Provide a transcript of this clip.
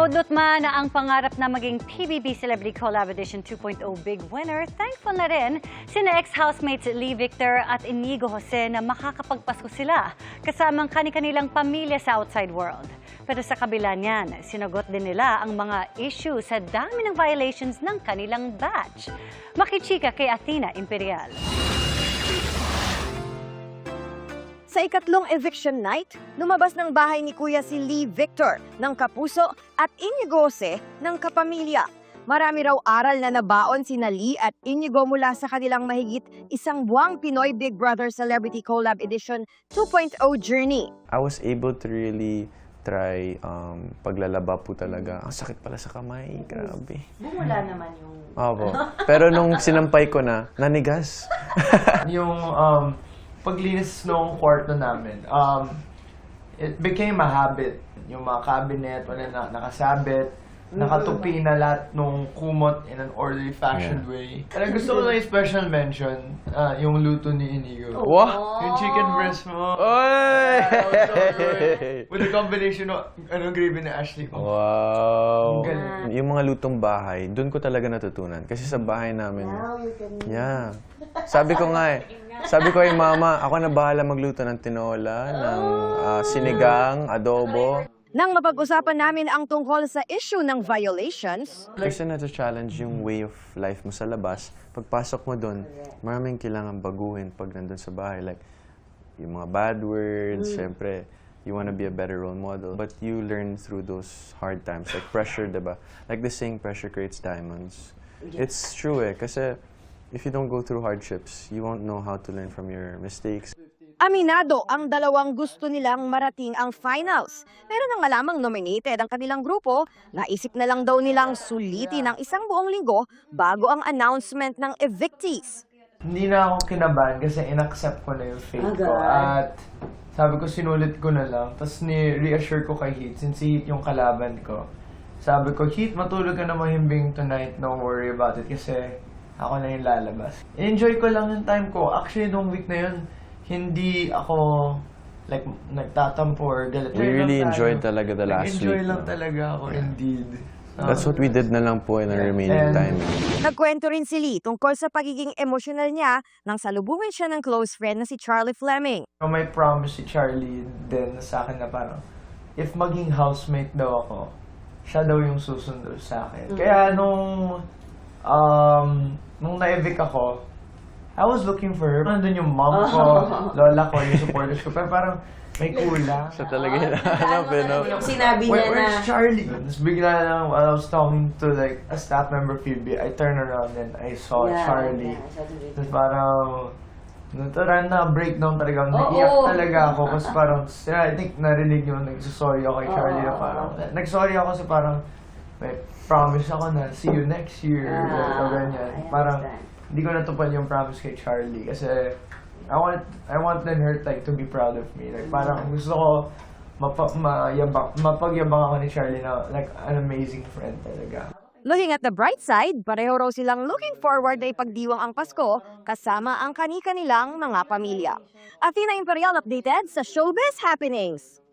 Naudlot man na ang pangarap na maging PBB Celebrity Collab Edition 2.0 big winner, thankful na rin sina ex-housemates Lee Victor at Inigo Jose na makakapagpasko sila kasamang kani-kanilang pamilya sa outside world. Pero sa kabila niyan, sinagot din nila ang mga issue sa dami ng violations ng kanilang batch. Makichika kay Athena Imperial. Sa ikatlong eviction night, lumabas ng bahay ni Kuya si Lee Victor ng kapuso at Inigo Jose ng kapamilya. Marami raw aral na nabaon sina Lee at Inigo mula sa kanilang mahigit isang buwang Pinoy Big Brother Celebrity Collab Edition 2.0 journey. I was able to really try paglalaba po talaga. Ang sakit pala sa kamay, grabe. Bumula naman yung... Opo. Pero nung sinampay ko na, nanigas. Yung paglinis ng kwarto namin, it became a habit. Yung mga cabinet, wala na nakasabit, nakatupi na lahat ng kumot in an orderly fashioned way. And gusto ko lang yung special mention, yung luto ni Inigo. Wow! Yung chicken breast mo. Oy! With the combination of gravy ni Ashley. Wow! Ang galing. Yung mga lutong bahay, doon ko talaga natutunan. Kasi sa bahay namin, yeah. Sabi ko nga sabi ko kay mama, ako na bahala magluto ng tinola, ng sinigang, adobo. Nang mapag-usapan namin ang tungkol sa issue ng violations, Kasi na-challenge yung way of life mo sa labas. Pagpasok mo doon, maraming kailangan baguhin pag nandun sa bahay. Like, yung mga bad words, syempre, you wanna be a better role model. But you learn through those hard times. Like pressure, diba? Like the saying, pressure creates diamonds. It's true kasi if you don't go through hardships, you won't know how to learn from your mistakes. aminado ang dalawang gusto nilang marating ang finals. Pero nang malamang nominated ang kanilang grupo, naisip na lang daw nilang sulitin ang isang buong linggo bago ang announcement ng evictees. Hindi na ako kinabahan kasi inaccept ko na yung fate ko. At sabi ko, sinulit ko na lang. Tapos ni-reassure ko kay Heath, since si Heath yung kalaban ko. Sabi ko, Heath, matulog ka na mahimbing tonight. Don't worry about it kasi ako na yung lalabas. Enjoy ko lang yung time ko. Actually, nung week na yun, hindi ako like nagtatampo or galit. We really enjoyed talaga the last week. Enjoy lang talaga ako, indeed. That's what we did na lang po in our remaining time. Nagkwento rin si Lee tungkol sa pagiging emotional niya nang salubungin siya ng close friend na si Charlie Fleming. May promise si Charlie din sa akin na parang, if maging housemate daw ako, siya daw yung susundo sa akin. Kaya nung na-evict ako, I was looking for her. Nandun yung mom ko, lola ko, yung supporters ko. Pero parang may kulang. Siya talaga yung hanap, no? Yung sinabi niya na... Where's Charlie? Tapos bigla na lang, while I was talking to like a staff member, Phoebe, I turned around and I saw Charlie. Tapos parang, naturan na breakdown talaga. Naiiyak talaga ako. Kasi parang, I think narinig yung nagsasorry ako kay Charlie na parang, nagsorry ako kasi parang, may promise ako na see you next year. O ganyan. Parang, hindi ko natupad yung promise kay Charlie kasi I want her like to be proud of me. Like parang gusto ko mapagyabang ako ni Charlie na like an amazing friend talaga. Looking at the bright side, pareho raw silang looking forward na ipagdiwang ang Pasko kasama ang kani-kanilang mga pamilya. Athena Imperial updated sa Showbiz Happenings.